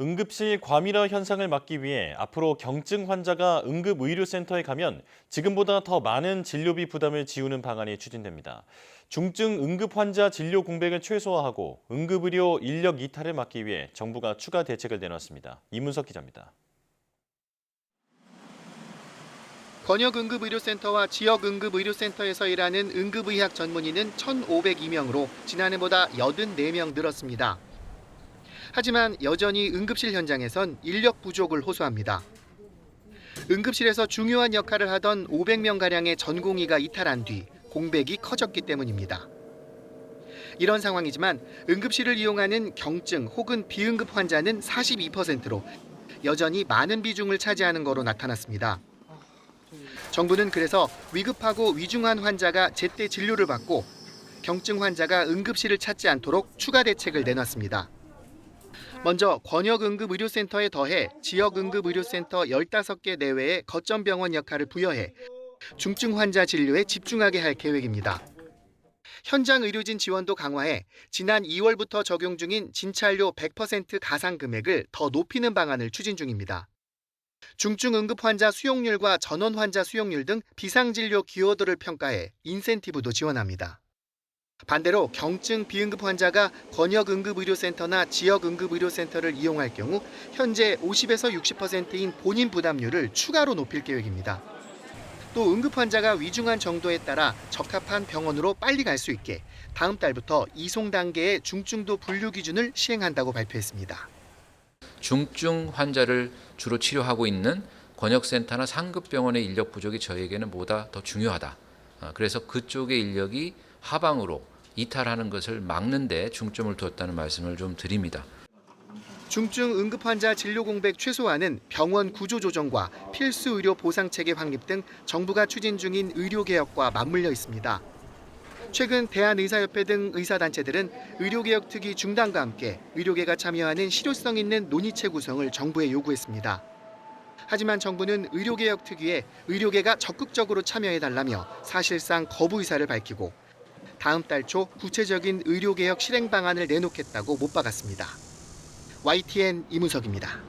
응급실 과밀화 현상을 막기 위해 앞으로 경증 환자가 응급의료센터에 가면 지금보다 더 많은 진료비 부담을 지우는 방안이 추진됩니다. 중증 응급 환자 진료 공백을 최소화하고 응급의료 인력 이탈을 막기 위해 정부가 추가 대책을 내놨습니다. 이문석 기자입니다. 권역응급의료센터와 지역응급의료센터에서 일하는 응급의학 전문의는 1,502명으로 지난해보다 84명 늘었습니다. 하지만 여전히 응급실 현장에선 인력 부족을 호소합니다. 응급실에서 중요한 역할을 하던 500명가량의 전공의가 이탈한 뒤 공백이 커졌기 때문입니다. 이런 상황이지만 응급실을 이용하는 경증 혹은 비응급 환자는 42%로 여전히 많은 비중을 차지하는 거로 나타났습니다. 정부는 그래서 위급하고 위중한 환자가 제때 진료를 받고 경증 환자가 응급실을 찾지 않도록 추가 대책을 내놨습니다. 먼저 권역응급의료센터에 더해 지역응급의료센터 15개 내외의 거점병원 역할을 부여해 중증 환자 진료에 집중하게 할 계획입니다. 현장 의료진 지원도 강화해 지난 2월부터 적용 중인 진찰료 100% 가상 금액을 더 높이는 방안을 추진 중입니다. 중증 응급 환자 수용률과 전원 환자 수용률 등 비상진료 기여도를 평가해 인센티브도 지원합니다. 반대로 경증 비응급 환자가 권역응급의료센터나 지역응급의료센터를 이용할 경우 현재 50에서 60%인 본인 부담률을 추가로 높일 계획입니다. 또 응급 환자가 위중한 정도에 따라 적합한 병원으로 빨리 갈 수 있게 다음 달부터 이송 단계의 중증도 분류 기준을 시행한다고 발표했습니다. 중증 환자를 주로 치료하고 있는 권역센터나 상급병원의 인력 부족이 저희에게는 보다 더 중요하다. 그래서 그쪽의 인력이 하방으로 이탈하는 것을 막는 데 중점을 두었다는 말씀을 좀 드립니다. 중증 응급 환자 진료 공백 최소화는 병원 구조 조정과 필수 의료 보상 체계 확립 등 정부가 추진 중인 의료 개혁과 맞물려 있습니다. 최근 대한의사협회 등 의사단체들은 의료개혁 특위 중단과 함께 의료계가 참여하는 실효성 있는 논의체 구성을 정부에 요구했습니다. 하지만 정부는 의료개혁 특위에 의료계가 적극적으로 참여해달라며 사실상 거부 의사를 밝히고 다음 달 초 구체적인 의료개혁 실행 방안을 내놓겠다고 못 박았습니다. YTN 이문석입니다.